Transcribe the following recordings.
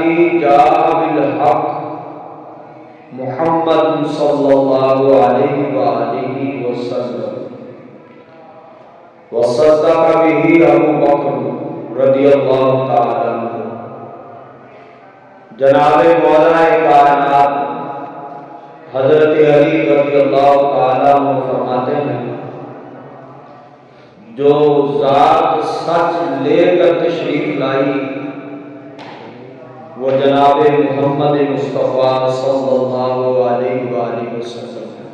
الذي جاء بالحق محمد صلی اللہ علیہ وآلہ وسلم وصدق به ابو بکر رضی اللہ تعالی عنہ۔ جناب مولا کائنات حضرت علی رضی اللہ تعالی عنہ فرماتے ہیں، جو ذات سچ لے کر تشریف لائی وہ جناب محمد مصطفیٰ صلی اللہ علیہ وآلہ وسلم ہے،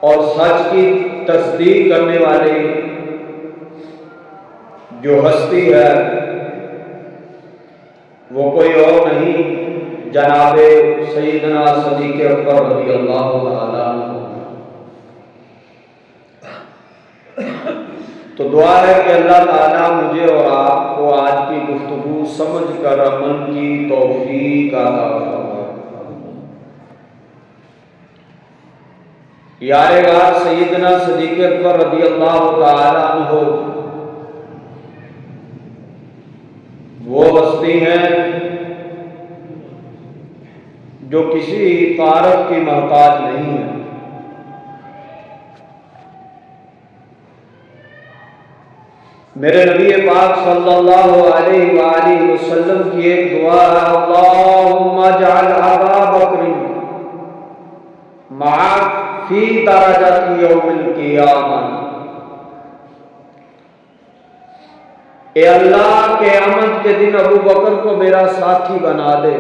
اور سچ کی تصدیق کرنے والے جو ہستی ہے وہ کوئی اور نہیں جناب سیدنا صدیق اکبر رضی اللہ تعالیٰ عنہ۔ تو دعا ہے کہ اللہ تعالیٰ مجھے اور آپ کو آج کی گفتگو سمجھ کر عمل کی توفیق عطا فرمائے۔ یار غار سیدنا صدیق اکبر رضی اللہ تعالیٰ عنہ وہ ہستی ہیں جو کسی تعارف کی محتاج نہیں ہے۔ میرے نبی پاک صلی اللہ علیہ وآلہ وسلم کی ایک دعا ہے، اللہم اجعل ابا بکر معک فی درجۃ یوم القیامہ۔ اے اللہ قیامت کے دن ابو بکر کو میرا ساتھی بنا دے۔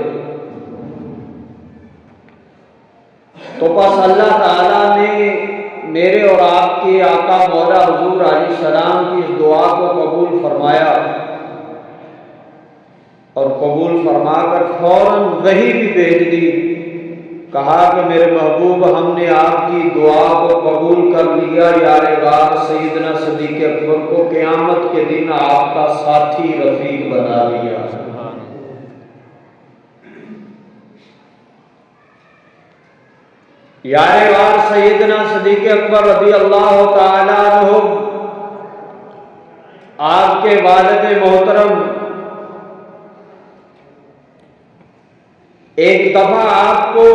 تو پس اللہ تعالیٰ نے میرے اور آپ کے آقا مولا حضور علیہ السلام کی اس دعا کو قبول فرمایا، اور قبول فرما کر فوراً وحی بھی بھیج دی، کہا کہ میرے محبوب ہم نے آپ کی دعا کو قبول کر لیا، یار غار سیدنا صدیق اکبر کو قیامت کے دن آپ کا ساتھی رفیق بنا لیا۔ یار غار سیدنا صدیق اکبر رضی اللہ تعالی عنہ آپ کے والد محترم ایک دفعہ آپ کو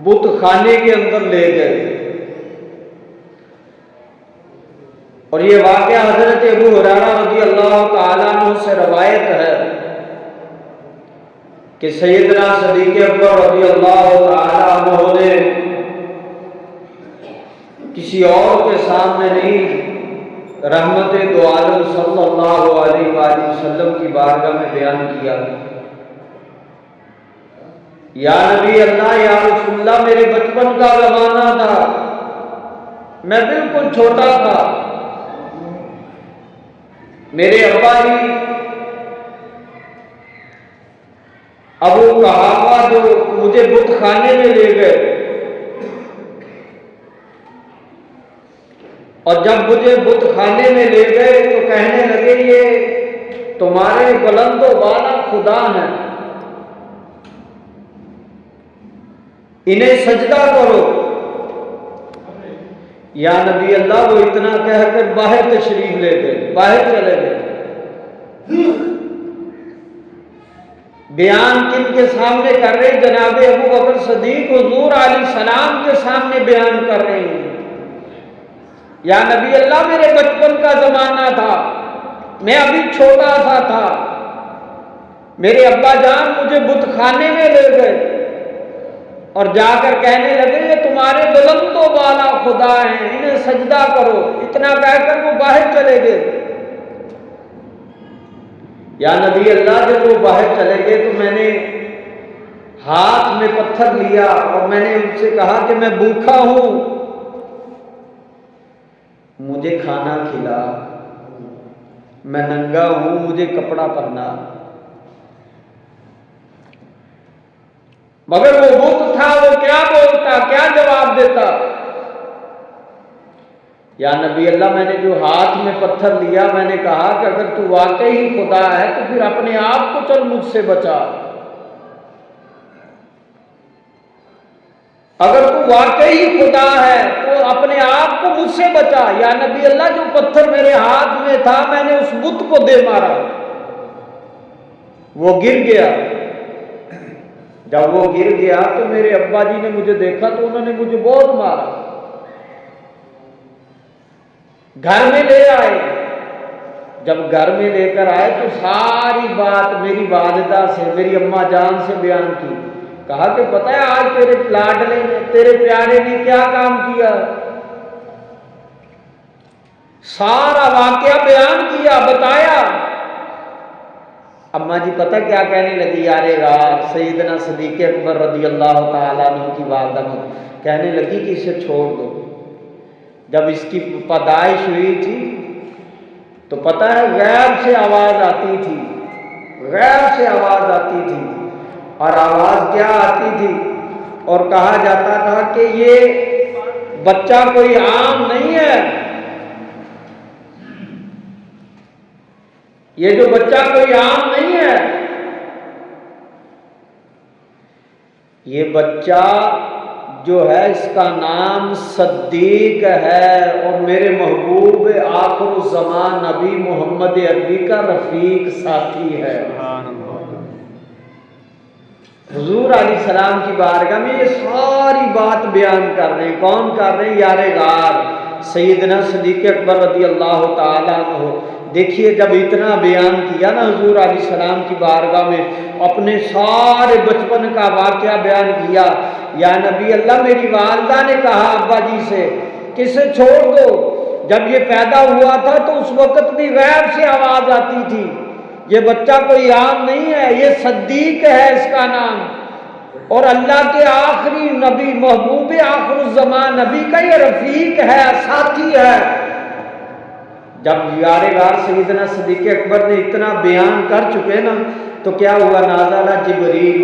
بت خانے کے اندر لے گئے، اور یہ واقعہ حضرت ابو ہریرہ رضی اللہ تعالیٰ عنہ سے روایت ہے کہ سیدنا صدیق اکبر رضی اللہ تعالیٰ عنہ نے کسی اور کے سامنے نہیں، رحمت دو عالم صلی اللہ علیہ وآلہ وسلم کی بارگاہ میں بیان کیا، یا نبی اللہ یا رسول اللہ، میرے بچپن کا زمانہ تھا، میں بالکل چھوٹا تھا، میرے ابا ہی ابو قحافہ جو مجھے بت خانے میں لے گئے، اور جب مجھے بت خانے میں لے گئے تو کہنے لگے یہ تمہارے بلند و بالا خدا ہیں، انہیں سجدہ کرو۔ یا نبی اللہ، وہ اتنا کہہ کر باہر تشریف لے گئے، باہر چلے گئے۔ بیان کن کے سامنے کر رہے؟ جناب ابو بکر صدیق حضور علیہ السلام کے سامنے بیان کر رہے ہیں، یا نبی اللہ میرے بچپن کا زمانہ تھا، میں ابھی چھوٹا سا تھا، میرے ابا جان مجھے بت خانے میں لے گئے اور جا کر کہنے لگے یہ تمہارے بلند و بالا خدا ہیں، انہیں سجدہ کرو۔ اتنا کہہ کر وہ باہر چلے گئے۔ یا نبی اللہ، جب وہ باہر چلے گئے تو میں نے ہاتھ میں پتھر لیا اور میں نے ان سے کہا کہ میں بھوکا ہوں، مجھے کھانا کھلا، میں ننگا ہوں، مجھے کپڑا پہنا۔ مگر وہ بت تھا، وہ کیا بولتا، کیا جواب دیتا؟ یا نبی اللہ، میں نے جو ہاتھ میں پتھر لیا میں نے کہا کہ اگر تو واقعی خدا ہے تو پھر اپنے آپ کو چل مجھ سے بچا۔ اگر تو واقعی خدا ہے تو اپنے آپ کو مجھ سے بچا۔ یا نبی اللہ، جو پتھر میرے ہاتھ میں تھا میں نے اس بت کو دے مارا، وہ گر گیا۔ جب وہ گر گیا تو میرے ابا جی نے مجھے دیکھا تو انہوں نے مجھے بہت مارا، گھر میں لے آئے۔ جب گھر میں لے کر آئے تو ساری بات میری والدہ سے، میری اماں جان سے بیان کی۔ کہا کہ پتہ ہے آج تیرے لاڈلے نے، تیرے پیارے نے کیا کام کیا؟ سارا واقعہ بیان کیا، بتایا۔ اماں جی پتہ کیا کہنے لگی؟ یار غار سیدنا صدیق اکبر رضی اللہ تعالیٰ عنہ کی والدہ کہنے لگی کہ اسے چھوڑ دو۔ جب اس کی پیدائش ہوئی تھی تو پتہ ہے غیب سے آواز آتی تھی، غیب سے آواز آتی تھی۔ اور آواز کیا آتی تھی؟ اور کہا جاتا تھا کہ یہ بچہ کوئی عام نہیں ہے، یہ جو بچہ کوئی عام نہیں ہے، یہ بچہ جو ہے اس کا نام صدیق ہے، اور میرے محبوب آخر الزمان نبی محمد عربی کا رفیق ساتھی ہے۔ حضور علیہ السلام کی بارگاہ میں یہ ساری بات بیان کر رہے ہیں۔ کون کر رہے ہیں؟ یار غار سیدنا صدیق اکبر رضی اللہ تعالیٰ عنہ۔ دیکھیے جب اتنا بیان کیا نا حضور علیہ السلام کی بارگاہ میں، اپنے سارے بچپن کا واقعہ بیان کیا۔ یا نبی اللہ، میری والدہ نے کہا ابا جی سے کہ اسے چھوڑ دو۔ جب یہ پیدا ہوا تھا تو اس وقت بھی غیب سے آواز آتی تھی، یہ بچہ کوئی عام نہیں ہے، یہ صدیق ہے اس کا نام، اور اللہ کے آخری نبی محبوب آخر الزمان نبی کا یہ رفیق ہے، ساتھی ہے۔ جب یار غار سیدنا صدیق اکبر نے اتنا بیان کر چکے نا تو کیا ہوا؟ نازل جبریل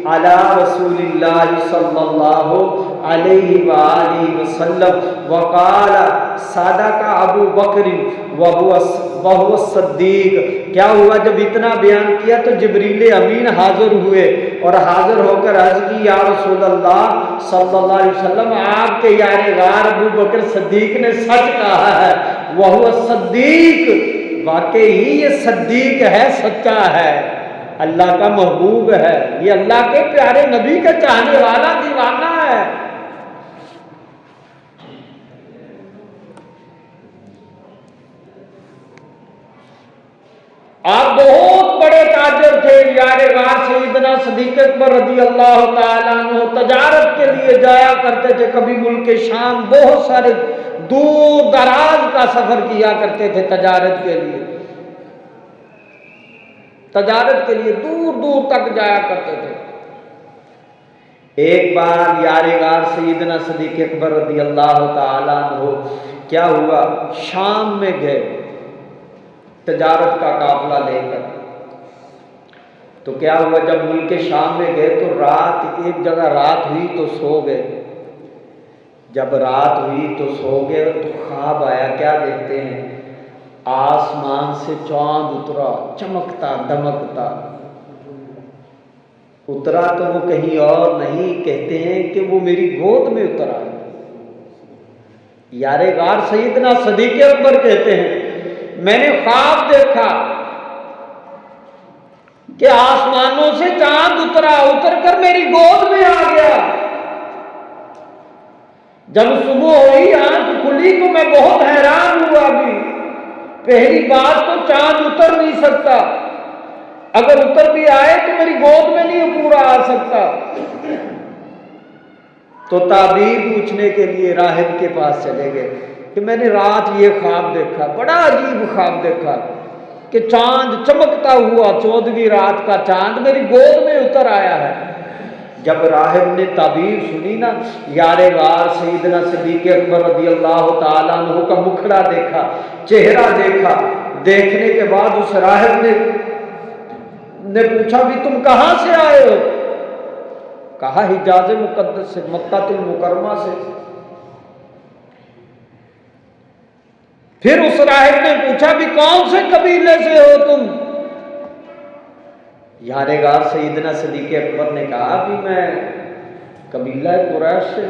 علی رسول اللہ صلی اللہ علیہ وآلہ وسلم وقال صدق ابو بکر وهو الصدیق۔ کیا ہوا؟ جب اتنا بیان کیا تو جبریل امین حاضر ہوئے، اور حاضر ہو کر عرض کی یا رسول اللہ صلی اللہ علیہ وسلم، آپ کے یار غار ابو بکر صدیق نے سچ کہا ہے، وهو الصدیق، واقعی یہ صدیق ہے، سچا ہے، اللہ کا محبوب ہے، یہ اللہ کے پیارے نبی کا چاہنے والا دیوانہ ہے۔ آپ بہت بڑے تاجر تھے یار غار سیدنا صدیق اکبر رضی اللہ تعالیٰ عنہ، تجارت کے لیے جایا کرتے تھے، کبھی ملک شام، بہت سارے دور دراز کا سفر کیا کرتے تھے تجارت کے لیے، تجارت کے لیے دور دور تک جایا کرتے تھے۔ ایک بار یار غار سیدنا صدیق اکبر رضی اللہ تعالیٰ عنہ کیا ہوا؟ شام میں گئے تجارت کا قافلہ لے کر، تو کیا ہوا؟ جب ملک شام میں گئے تو رات ایک جگہ رات ہوئی تو سو گئے۔ جب رات ہوئی تو سو گئے تو خواب آیا، کیا دیکھتے ہیں؟ آسمان سے چاند اترا، چمکتا دمکتا اترا، تو وہ کہیں اور نہیں، کہتے ہیں کہ وہ میری گود میں اترا۔ یار غار سیدنا صدیق اکبر کہتے ہیں میں نے خواب دیکھا کہ آسمانوں سے چاند اترا، اتر کر میری گود میں آ گیا۔ جب صبح ہوئی، آنکھ کھلی تو میں بہت حیران ہوا۔ بھی پہلی بات تو چاند اتر نہیں سکتا، اگر اتر بھی آئے تو میری گود میں نہیں پورا آ سکتا۔ تو تعبیر پوچھنے کے لیے راہب کے پاس چلے گئے کہ میں نے رات یہ خواب دیکھا، بڑا عجیب خواب دیکھا کہ چاند چمکتا ہوا 14ویں رات کا چاند میری گود میں اتر آیا ہے۔ جب راہب نے تعبیر سنی نا، یار غار سیدنا صدیق اکبر رضی اللہ تعالیٰ عنہ کا مکھڑا دیکھا، چہرہ دیکھا، دیکھنے کے بعد اس راہب نے پوچھا بھی تم کہاں سے آئے ہو؟ کہا حجاز مقدس سے، مکہ المکرمہ سے۔ پھر اس راہب نے پوچھا بھی کون سے قبیلے سے ہو تم؟ یار غار سیدنا صدیق اکبر نے کہا بھی میں قبیلہ قریش سے۔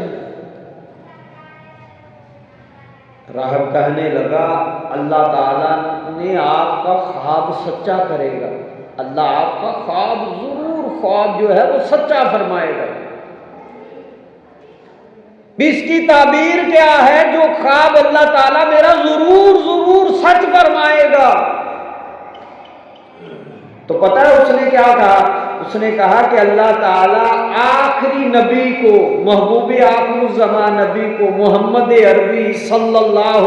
راہب کہنے لگا اللہ تعالیٰ نے آپ کا خواب سچا کرے گا، اللہ آپ کا خواب ضرور خواب جو ہے وہ سچا فرمائے گا۔ اس کی تعبیر کیا ہے؟ جو خواب اللہ تعالیٰ میرا ضرور ضرور سچ فرمائے گا۔ تو پتہ ہے اس نے کیا کہا؟ اس نے کہا کہ اللہ تعالیٰ آخری نبی کو، محبوب آخر الزمان نبی کو، محمد عربی صلی اللہ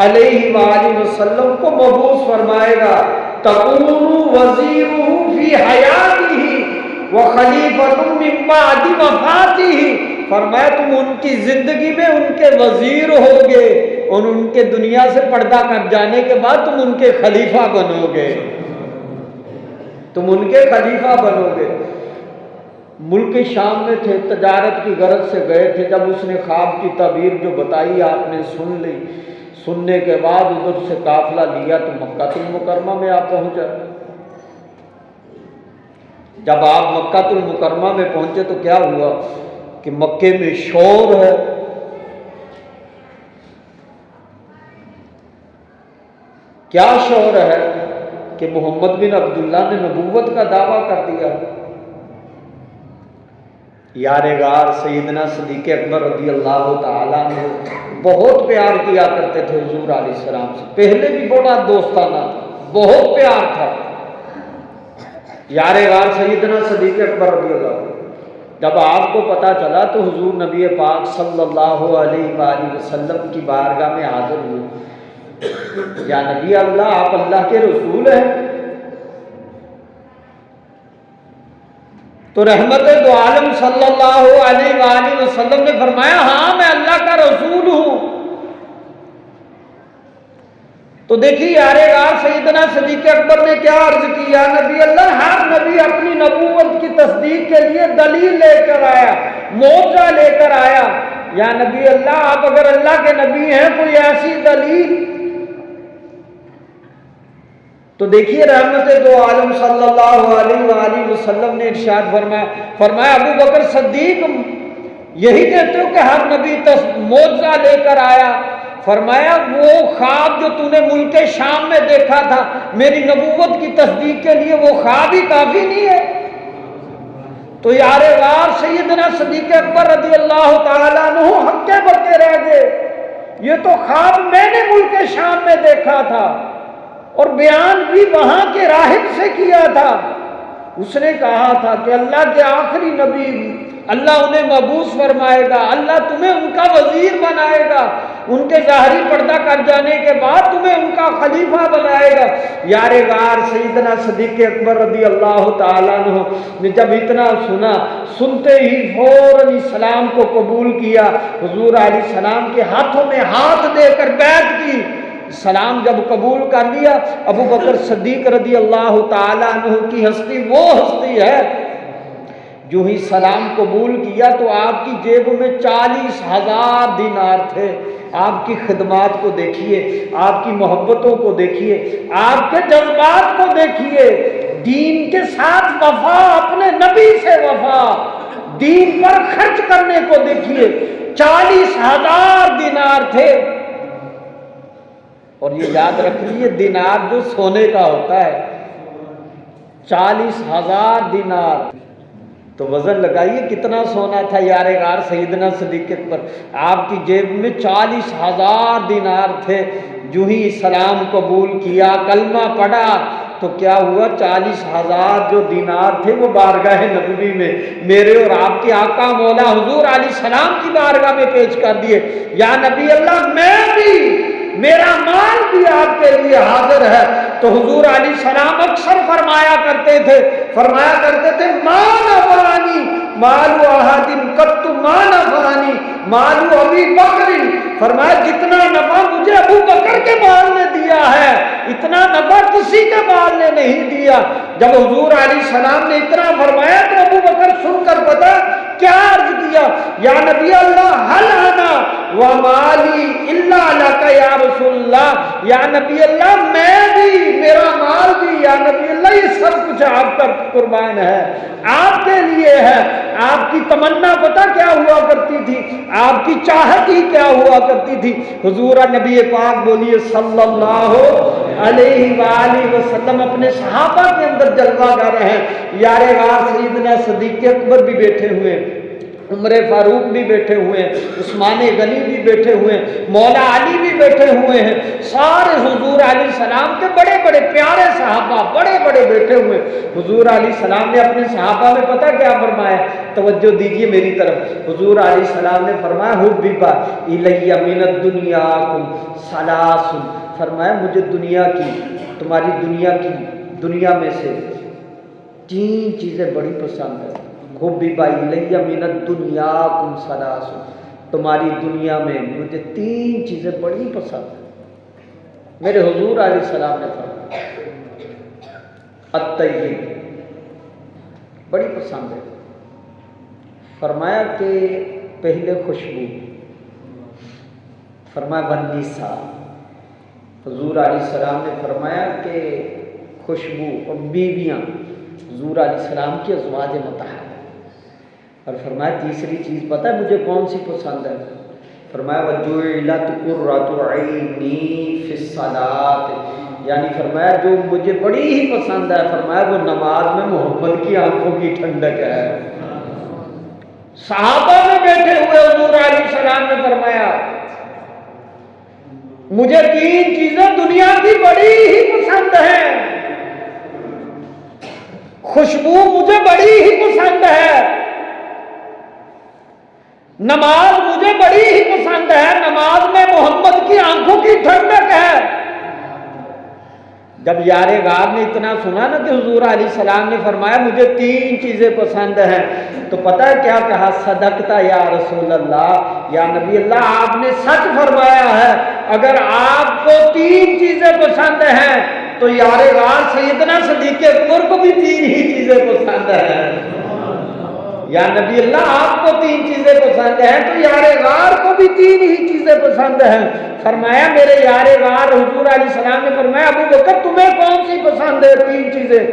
علیہ وآلہ وسلم کو مبعوث فرمائے گا۔ تَكُونُ وَزِيرُهُ فِي حَيَاتِهِ وَخَلِيفَةٌ مِّن بَعْدِ وَفَاتِهِ۔ فرمایا تم ان کی زندگی میں ان کے وزیر ہوگے اور ان کے دنیا سے پردہ کر جانے کے بعد تم ان کے خلیفہ بنو گے، تم ان کے خلیفہ بنو گے۔ ملک شام میں تھے، تجارت کی غرض سے گئے تھے، جب اس نے خواب کی تعبیر جو بتائی آپ نے سن لی، سننے کے بعد ادھر سے قافلہ لیا تو مکہ المکرمہ میں آپ پہنچا۔ جب آپ مکہ المکرمہ میں پہنچے تو کیا ہوا کہ مکے میں شور ہے، کیا شور ہے کہ محمد بن عبداللہ نے نبوت کا دعویٰ کر دیا۔ یار غار سیدنا صدیق اکبر رضی اللہ تعالیٰ عنہ بہت پیار کیا کرتے تھے حضور علیہ السلام سے، پہلے بھی بڑا دوستانہ تھا، بہت پیار تھا۔ یار غار سیدنا صدیق اکبر رضی اللہ عنہ جب آپ کو پتہ چلا تو حضور نبی پاک صلی اللہ علیہ وآلہ وسلم کی بارگاہ میں حاضر ہوئے۔ یا نبی اللہ، آپ اللہ کے رسول ہیں؟ تو رحمت دو عالم صلی اللہ علیہ وآلہ وسلم نے فرمایا ہاں میں اللہ کا رسول ہوں۔ تو دیکھیے یار غار سیدنا صدیق اکبر نے کیا عرض کی، یا نبی اللہ، ہر نبی اپنی نبوت کی تصدیق کے لیے دلیل لے کر آیا، معجزہ لے کر آیا۔ یا نبی اللہ، آپ اگر اللہ کے نبی ہیں کوئی ایسی دلیل؟ تو دیکھیے رحمت دو عالم صلی اللہ علیہ وآلہ وسلم نے ارشاد فرمایا ابو بکر صدیق یہی کہتے ہو کہ ہر نبی معجزہ لے کر آیا؟ فرمایا وہ خواب جو تو نے ملک شام میں دیکھا تھا میری نبوت کی تصدیق کے لیے وہ خواب ہی کافی نہیں ہے؟ تو یار غار سیدنا صدیق اکبر رضی اللہ تعالیٰ عنہ ہکے بکے رہ گئے، یہ تو خواب میں نے ملک شام میں دیکھا تھا اور بیان بھی وہاں کے راہب سے کیا تھا۔ اس نے کہا تھا کہ اللہ کے آخری نبی، اللہ انہیں مبعوث فرمائے گا، اللہ تمہیں ان کا وزیر بنائے گا، ان کے ظاہری پردہ کر جانے کے بعد تمہیں ان کا خلیفہ بنائے گا۔ یار غار سیدنا صدیق اکبر رضی اللہ تعالیٰ عنہ نے جب اتنا سنا، سنتے ہی فوراً اسلام کو قبول کیا، حضور علیہ السلام کے ہاتھوں میں ہاتھ دے کر بیعت کی۔ سلام جب قبول کر لیا، ابو بکر صدیق رضی اللہ تعالیٰ عنہ کی ہستی وہ ہستی ہے جو ہی سلام قبول کیا تو آپ کی جیب میں 40,000 دینار تھے۔ آپ کی خدمات کو دیکھیے، آپ کی محبتوں کو دیکھیے، آپ کے جذبات کو دیکھیے، دین کے ساتھ وفا، اپنے نبی سے وفا، دین پر خرچ کرنے کو دیکھیے۔ 40,000 دینار تھے، اور یہ یاد رکھ لیجیے دینار جو سونے کا ہوتا ہے، 40,000 دینار، تو وزن لگائیے کتنا سونا تھا یار غار سیدنا صدیق اکبر۔ آپ کی جیب میں 40,000 دینار تھے، جو ہی اسلام قبول کیا، کلمہ پڑھا، تو کیا ہوا؟ 40,000 جو دینار تھے وہ بارگاہ نبوی میں میرے اور آپ کے آقا مولا حضور علیہ السلام کی بارگاہ میں پیش کر دیے۔ یا نبی اللہ، میں بھی، میرا مال بھی آپ کے لیے حاضر ہے۔ تو حضور علیہ السلام اکثر فرمایا کرتے تھے مان افانی مالو احد قط مان افانی مالو ابی بکر، فرمایا جتنا نفع مجھے ابو بکر کے مال نے دیا ہے اتنا نفع کسی کے مال نے نہیں دیا۔ جب حضور علیہ السلام نے اتنا فرمایا تو ابو بکر سن کر پتا کیا عرض کیا، یا نبی اللہ، حل انا ومالی الا لک یا رسول اللہ، یا نبی اللہ میں بھی، میرا مال بھی، یا نبی اللہ یہ سب کچھ آپ پر قربان ہے، آپ کے لیے ہے۔ آپ کی تمنا پتہ کیا ہوا کرتی تھی، آپ کی چاہت ہی کیا ہوا کرتی تھی؟ حضور نبی پاک بولیے صلی اللہ علیہ وآلہ وسلم اپنے صحابہ کے اندر جلوہ گر ہیں۔ یار غار سیدنا صدیق اکبر بھی بیٹھے ہوئے ہیں، عمر فاروق بھی بیٹھے ہوئے ہیں، عثمان غنی بھی بیٹھے ہوئے ہیں، مولا علی بھی بیٹھے ہوئے ہیں، سارے حضور علیہ السلام کے بڑے بڑے پیارے صحابہ بڑے بڑے بیٹھے ہوئے ہیں۔ حضور علیہ السلام نے اپنے صحابہ میں پتہ کیا فرمایا؟ توجہ دیجئے میری طرف۔ حضور علیہ السلام نے فرمایا حبیبا الی من الدنیا ثلاث، فرمایا مجھے دنیا کی، تمہاری دنیا کی، دنیا میں سے 3 چیزیں بڑی پسند ہیں۔ حبیبا الی من الدنیا ثلاث، تمہاری دنیا میں مجھے 3 چیزیں بڑی پسند ہیں۔ میرے حضور علیہ السلام نے فرمایا الطیب، بڑی پسند ہے۔ فرمایا کہ پہلے خوشبو، فرمایا والنساء، حضور علیہ السلام نے فرمایا کہ خوشبو اور بیویاں، حضور علیہ السلام کی ازواج مطہرہ، اور فرمایا تیسری چیز پتہ ہے مجھے کون سی پسند ہے؟ فرمایا وجعلت قرۃ عینی فی الصلاۃ، یعنی فرمایا جو مجھے بڑی ہی پسند ہے، فرمایا وہ نماز میں محمد کی آنکھوں کی ٹھنڈک ہے۔ صحابہ میں بیٹھے ہوئے حضور علیہ السلام نے فرمایا مجھے 3 چیزیں دنیا کی بڑی ہی پسند ہیں، خوشبو مجھے بڑی ہی پسند ہے، نماز مجھے بڑی ہی پسند ہے، نماز میں محمد کی آنکھوں کی ٹھنڈک ہے۔ جب یار غار نے اتنا سنا نا کہ حضور علیہ السلام نے فرمایا مجھے 3 چیزیں پسند ہیں، تو پتہ ہے کیا کہا؟ صدقتا یا رسول اللہ، یا نبی اللہ آپ نے سچ فرمایا ہے، اگر آپ کو 3 چیزیں پسند ہیں تو یار غار سیدنا صدیق اکبر کو بھی 3 ہی چیزیں پسند ہیں۔ یا نبی اللہ آپ کو 3 چیزیں پسند ہیں تو یار غار کو بھی 3 ہی چیزیں پسند ہیں۔ فرمایا میرے یار غار، حضور علیہ السلام نے فرمایا ابو بکر تمہیں کون سی پسند ہے 3 چیزیں؟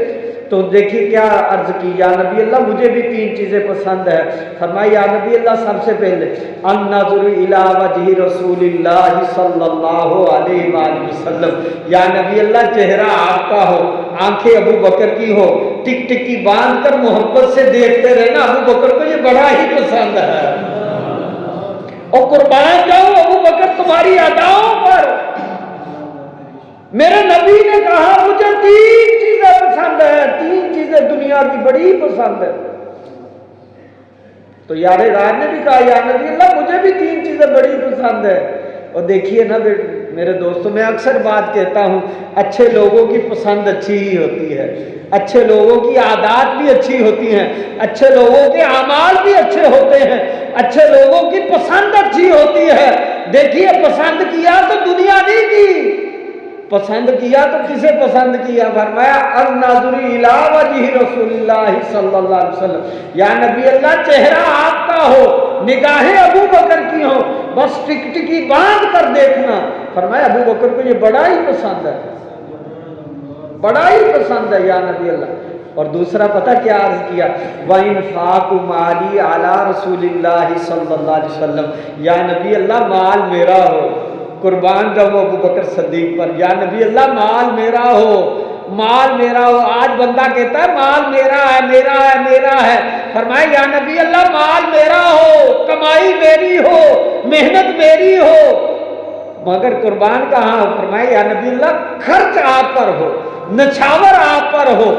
تو دیکھیے کیا عرض کی، یا نبی اللہ مجھے بھی 3 چیزیں پسند ہے۔ فرمایا یا نبی اللہ سب سے پہلے النظر الی وجہ رسول اللہ صلی اللہ علیہ وآلہ وسلم، یا نبی اللہ چہرہ آپ کا ہو، آنکھیں ابو بکر کی ہو، ٹک ٹکی باندھ کر محبت سے دیکھتے رہنا، ابو بکر کو یہ بڑا ہی پسند ہے۔ اور قربان جاؤ ابو بکر تمہاری اداؤں پر، میرے نبی نے کہا مجھے 3 چیزیں پسند ہیں، 3 چیزیں دنیا کی بڑی پسند ہے۔ تو یار غار نے بھی کہا یا نبی اللہ مجھے بھی 3 چیزیں بڑی پسند ہے۔ اور دیکھیے نا میرے دوستوں، میں اکثر بات کہتا ہوں اچھے لوگوں کی پسند اچھی ہی ہوتی ہے، اچھے لوگوں کی عادات بھی اچھی ہوتی ہیں، اچھے لوگوں کے اعمال بھی اچھے ہوتے ہیں، اچھے لوگوں کی پسند اچھی ہوتی ہے۔ دیکھیے پسند کیا تو دنیا نہیں کی، پسند کیا تو کسے پسند کیا؟ فرمایا الناظر الی وجہ رسول اللہ صلی اللہ علیہ وسلم، یا نبی اللہ چہرہ آپ کا ہو، نگاہیں ابو بکر کی ہوں، بس ٹک ٹکی باندھ کر دیکھنا۔ فرمایا ابو بکر کو یہ بڑا ہی پسند ہے، بڑا ہی پسند ہے یا نبی اللہ۔ اور دوسرا پتہ کیا عرض کیا؟ وَإِنْفَاقُ مَالِي عَلَىٰ رَسُولِ اللَّهِ صلی اللہ علیہ وسلم، یا نبی اللہ مال میرا ہو، قربان جاؤ ابو بکر صدیق پر، یا نبی اللہ مال میرا ہو، مال میرا ہو۔ آج بندہ کہتا ہے مال میرا ہے میرا ہے میرا ہے، فرمایا یا نبی اللہ مال میرا ہو، کمائی میری ہو، محنت میری ہو، مگر قربان کہاں ہو؟ فرمایا یا نبی اللہ خرچ آپ پر ہو، نچھاور آپ پر ہو،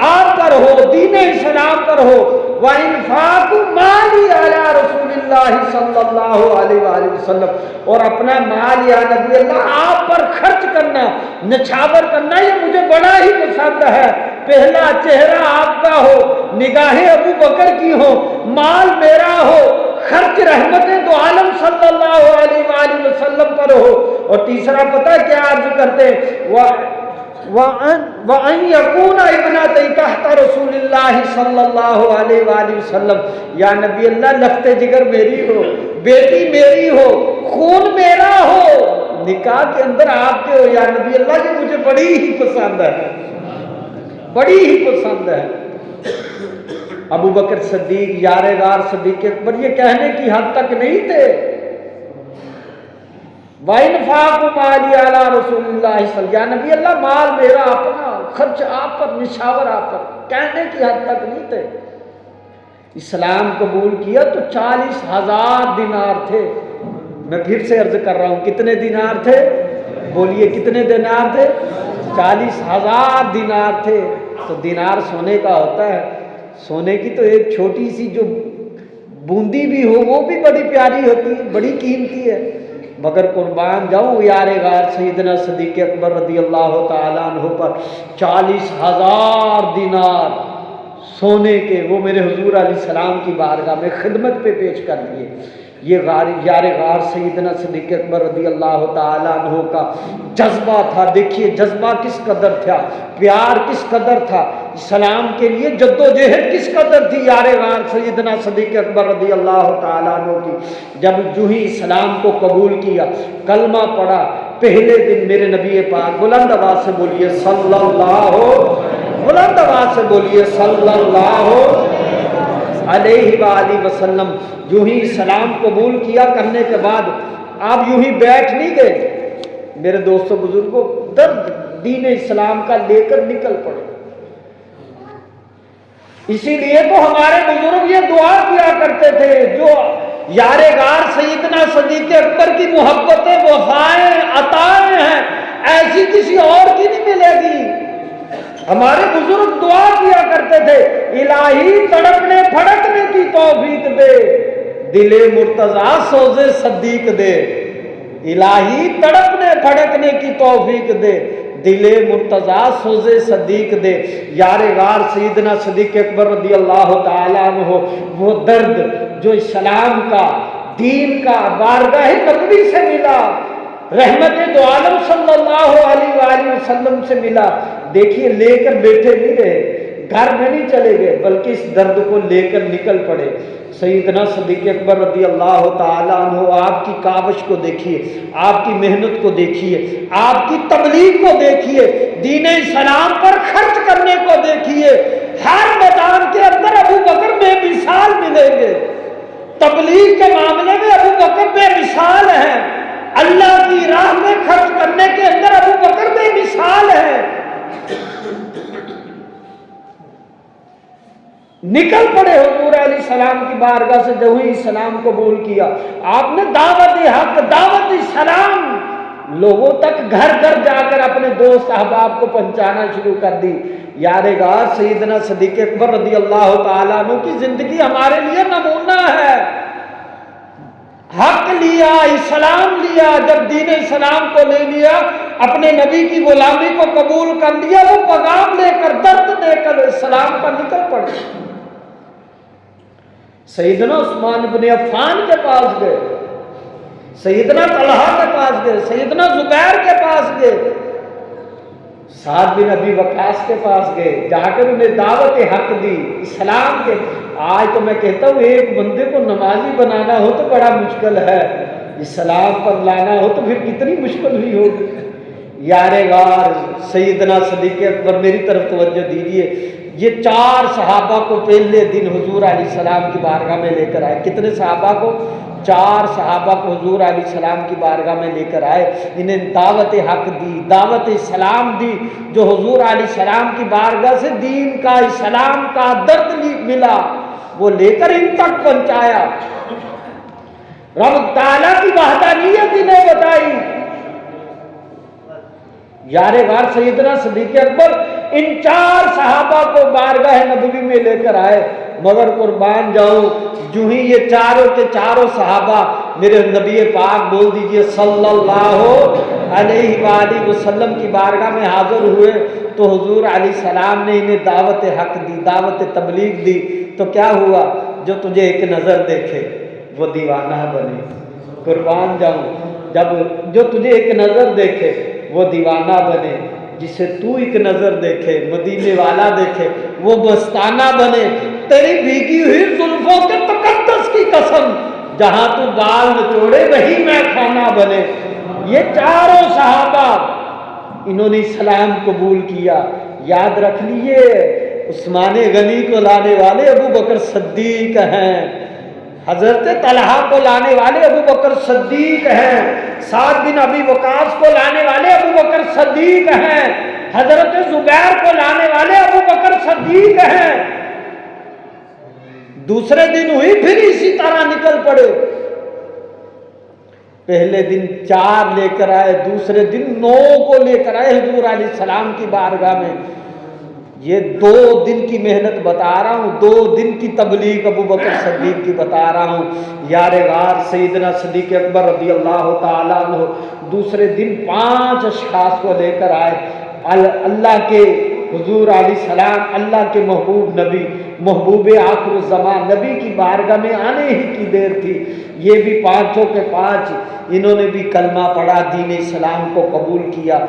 آپ پر ہو، دین اسلام پر ہو۔ وَإِنْفَاقُ مَالِي عَلَىٰ رَسُولِ اللَّهِ صلی اللہ علیہ وآلہ وسلم، اور اپنا مال یا نبی اللہ آپ پر خرچ کرنا، نچھاور کرنا، یہ مجھے بڑا ہی پسند ہے۔ پہلا چہرہ آپ کا ہو، نگاہیں ابو بکر کی ہو، مال میرا ہو، خرچ رحمت دو عالم صلی اللہ علیہ وآلہ وسلم پر ہو۔ اور تیسرا پتہ کیا عرض کرتے؟ وَأَنْ يَكُونَ ابْنَتَيْ تَحْتَ رَسُولِ اللَّهِ صلی اللہ علیہ وآلہ وسلم، یا نبی اللہ لخت جگر میری ہو، بیٹی میری ہو، خون میرا ہو، نکاح کے اندر آپ کے ہو یا نبی اللہ، یہ مجھے بڑی ہی پسند ہے، بڑی ہی پسند ہے۔ ابو بکر صدیق یار غار صدیق اکبر یہ کہنے کی حد تک نہیں تھے، وَإِنْفَاقُ مَالِي عَلَىٰ رَسُولِ اللَّهِ صلی اللہ علیہ وسلم، یا نبی اللہ مال میرا اپنا، خرچ آپ پر، نشاور آپ پر، کہنے کی حد تک نہیں تھے۔ اسلام قبول کیا تو 40,000 دینار تھے۔ میں پھر سے عرض کر رہا ہوں، کتنے دینار تھے؟ بولیے کتنے دینار تھے؟ 40,000 دینار تھے۔ تو دینار سونے کا ہوتا ہے، سونے کی تو ایک چھوٹی سی جو بوندی بھی ہو وہ بھی بڑی پیاری ہوتی ہے، بڑی قیمتی ہے، مگر قربان جاؤں یار غار سیدنا صدیق اکبر رضی اللہ تعالیٰ عنہ پر 40,000 دینار سونے کے وہ میرے حضور علیہ السلام کی بارگاہ میں خدمت پہ پیش کر دیے۔ یہ یار غار سیدنا صدیق اکبر رضی اللہ تعالیٰ عنہ کا جذبہ تھا۔ دیکھیے جذبہ کس قدر تھا، پیار کس قدر تھا، اسلام کے لیے جد و جہد کس قدر تھی یار غار سیدنا صدیق اکبر رضی اللہ تعالیٰ عنہ کی۔ جب جو ہی اسلام کو قبول کیا، کلمہ پڑھا، پہلے دن میرے نبی پاک، بلند آواز سے بولیے صلی اللہ، بلند آواز سے بولیے صلی اللہ علیہ وآلہ وسلم، جو ہی اسلام قبول کیا کرنے کے بعد آپ یوں ہی بیٹھ نہیں گئے، میرے دوستوں بزرگوں، درد دین اسلام کا لے کر نکل پڑے۔ اسی لیے تو ہمارے بزرگ یہ دعا کیا کرتے تھے، جو یار غار سیدنا صدیق اکبر کی محبتیں، وفائیں، عطائیں ہیں، ایسی کسی اور کی نہیں ملے گی۔ ہمارے بزرگ دعا کیا کرتے تھے، الہی تڑپنے پھڑکنے کی توفیق دے، دل مرتضیٰ سوزے صدیق دے، الہی تڑپنے پھڑکنے کی توفیق دے، دل مرتضیٰ سوزے صدیق دے۔ یار غار سیدنا صدیق اکبر رضی اللہ تعالیٰ عنہ، وہ درد جو اسلام کا، دین کا، بارگاہ نبوی سے ملا، رحمت دو عالم صلی اللہ علیہ وآلہ وسلم سے ملا، دیکھیے لے کر بیٹھے نہیں رہے، گھر میں نہیں چلے گئے، بلکہ اس درد کو لے کر نکل پڑے۔ سیدنا صدیق اکبر رضی اللہ تعالیٰ عنہ، آپ کی کاوش کو دیکھیے، آپ کی محنت کو دیکھیے، آپ کی تبلیغ کو دیکھیے، دین اسلام پر خرچ کرنے کو دیکھیے۔ ہر میدان کے اندر ابو بکر بے مثال ملیں گے، تبلیغ کے معاملے میں ابو بکر بے مثال ہیں، اللہ کی راہ میں خرچ کرنے کے اندر ابو بکر بے مثال ہے۔ نکل پڑے حضور علیہ السلام کی بارگاہ سے، جو ہی اسلام قبول کیا، آپ نے دعوت حق، دعوت اسلام لوگوں تک گھر گھر جا کر اپنے دوست احباب کو پہنچانا شروع کر دی۔ یار غار سیدنا صدیق اکبر رضی اللہ تعالیٰ عنہ کی زندگی ہمارے لیے نمونہ ہے۔ حق لیا، اسلام لیا، جب دین اسلام کو لے لیا، اپنے نبی کی غلامی کو قبول کر لیا، وہ پیغام لے کر، درد دے کر اسلام پر نکل پڑے۔ سیدنا عثمان بن عفان کے پاس گئے، سیدنا طلحہ کے پاس گئے، سیدنا زبیر کے پاس گئے، سعد بن ابی وقاص کے پاس گئے، جا کر انہیں دعوت حق دی، اسلام کے۔ آج تو میں کہتا ہوں ایک بندے کو نمازی بنانا ہو تو بڑا مشکل ہے، اسلام پر لانا ہو تو پھر کتنی مشکل ہوئی ہوگی۔ یار غار سیدنا صدیق اکبر، میری طرف توجہ دیجیے، یہ 4 صحابہ کو پہلے دن حضور علیہ السلام کی بارگاہ میں لے کر آئے۔ کتنے صحابہ کو؟ 4 صحابہ کو حضور علیہ السلام کی بارگاہ میں لے کر آئے، انہیں دعوت حق دی، دعوت اسلام دی، جو حضور علیہ السلام کی بارگاہ سے دین کا، اسلام کا درد ملا، وہ لے کر ان تک پہنچایا۔ رب تعالیٰ کی وحدانیت انہیں بتائی۔ یار غار سیدنا صدیق اکبر ان 4 صحابہ کو بارگاہ نبوی میں لے کر آئے، مگر قربان جاؤں، جو ہی یہ چاروں کے چاروں صحابہ میرے نبی پاک بول دیجئے صلی اللہ علیہ وآلہ وسلم کی بارگاہ میں حاضر ہوئے، تو حضور علیہ السلام نے انہیں دعوت حق دی، دعوت تبلیغ دی۔ تو کیا ہوا؟ جو تجھے ایک نظر دیکھے وہ دیوانہ بنے۔ قربان جاؤں، جب جو تجھے ایک نظر دیکھے وہ دیوانہ بنے، جسے تو ایک نظر دیکھے، مدینے والا دیکھے، وہ مستانہ بنے۔ تیری بھیگی ہوئی زلفوں کے تقدس کی قسم، جہاں تو بال نچوڑے وہی میں کھانا بنے. یہ چاروں صحابہ انہوں نے اسلام قبول کیا. یاد رکھ لیے عثمان غنی کو لانے والے ابو بکر صدیق ہیں، حضرت طلحہ کو لانے والے ابو بکر صدیق ہیں، سعد بن ابی وقاص کو لانے والے ابو بکر صدیق ہیں، حضرت زبیر کو لانے والے ابو بکر صدیق ہیں. دوسرے دن ہوئی پھر اسی طرح نکل پڑے. پہلے دن 4 لے کر آئے، دوسرے دن 9 کو لے کر آئے حضور علیہ السلام کی بارگاہ میں. یہ 2 دن کی محنت بتا رہا ہوں، 2 دن کی تبلیغ ابو بکر صدیق کی بتا رہا ہوں. یار غار سیدنا صدیق اکبر رضی اللہ تعالیٰ عنہ دوسرے دن 5 اشخاص کو لے کر آئے. اللہ کے حضور علیہ السلام، اللہ کے محبوب نبی، محبوب آخر الزمان نبی کی بارگاہ میں آنے ہی کی دیر تھی. یہ بھی 5 کے 5 انہوں نے بھی کلمہ پڑھا، دین اسلام کو قبول کیا.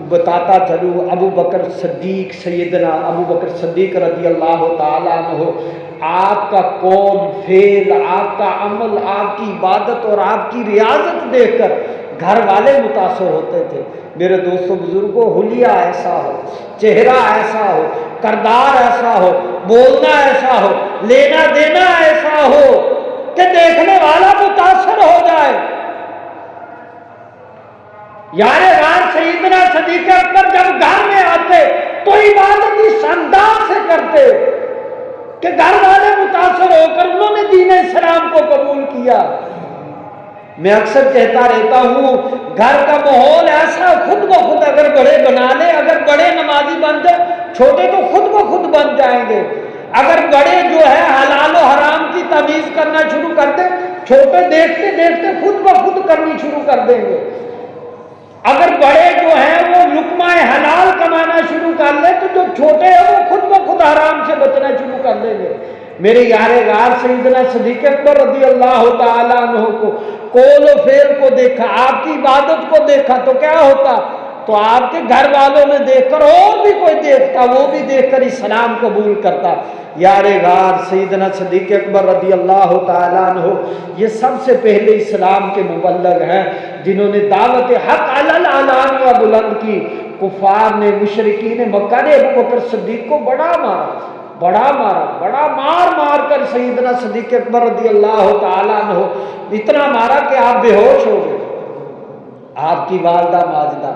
بتاتا چلوں ابو بکر صدیق، سیدنا ابو بکر صدیق رضی اللہ تعالیٰ عنہ، آپ کا قول فعل، آپ کا عمل، آپ کی عبادت اور آپ کی ریاضت دیکھ کر گھر والے متاثر ہوتے تھے. میرے دوستوں بزرگوں، حلیہ ایسا ہو، چہرہ ایسا ہو، کردار ایسا ہو، بولنا ایسا ہو، لینا دینا ایسا ہو کہ دیکھنے والا متاثر ہو جائے. یار غار سیدنا صدیق اکبر جب گھر میں آتے تو عبادت اس انداز سے کرتے کہ گھر والے متاثر ہو کر انہوں نے دین اسلام کو قبول کیا. میں اکثر کہتا رہتا ہوں، گھر کا ماحول ایسا خود بخود اگر بڑے بنا لے، اگر بڑے نمازی بن جائے، چھوٹے تو خود بخود بن جائیں گے. اگر بڑے جو ہے حلال و حرام کی تمیز کرنا شروع کر دیں، چھوٹے دیکھتے دیکھتے خود بخود کرنی شروع کر دیں گے. اگر بڑے جو ہیں وہ لقمہ حلال کمانا شروع کر لیں تو جو چھوٹے ہیں وہ خود بخود حرام سے بچنا شروع کر دیں گے. میرے یار غار سیدنا صدیق اکبر رضی اللہ تعالیٰ عنہ کو قول و فعل کو دیکھا، آپ کی عبادت کو دیکھا تو کیا ہوتا؟ تو آپ کے گھر والوں میں دیکھ کر اور بھی کوئی دیکھتا، وہ بھی دیکھ کر اسلام قبول کرتا. یار غار سیدنا صدیق اکبر رضی اللہ تعالیٰ عنہ یہ سب سے پہلے اسلام کے مبلغ ہیں جنہوں نے دعوت حق علل علانیہ بلند کی. کفار نے، مشرکین مکہ نے ابو بکر صدیق کو بڑا مار کر سیدنا صدیق اکبر رضی اللہ تعالیٰ عنہ اتنا مارا کہ آپ بے ہوش ہو گئے. آپ کی والدہ ماجدہ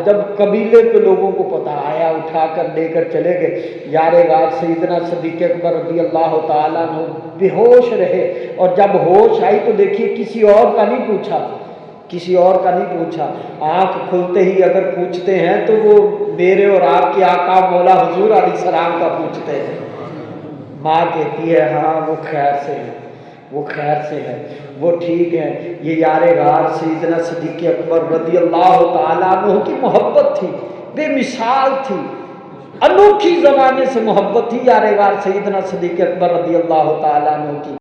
جب قبیلے کے لوگوں کو پتہ آیا، اٹھا کر لے کر چلے گئے. یار غار سیدنا صدیق اکبر رضی اللہ تعالیٰ عنہ بے ہوش رہے، اور جب ہوش آئی تو دیکھیے کسی اور کا نہیں پوچھا. آنکھ کھلتے ہی اگر پوچھتے ہیں تو وہ میرے اور آپ کے آقا مولا حضور علیہ السلام کا پوچھتے ہیں. ماں کہتی ہے ہاں وہ خیر سے ہے، وہ ٹھیک ہے. یہ یار غار سیدنا صدیق اکبر رضی اللہ تعالیٰ عنہ کی محبت تھی، بے مثال تھی، انوکھی زمانے سے محبت تھی یار غار سیدنا صدیق اکبر رضی اللہ تعالیٰ عنہ کی.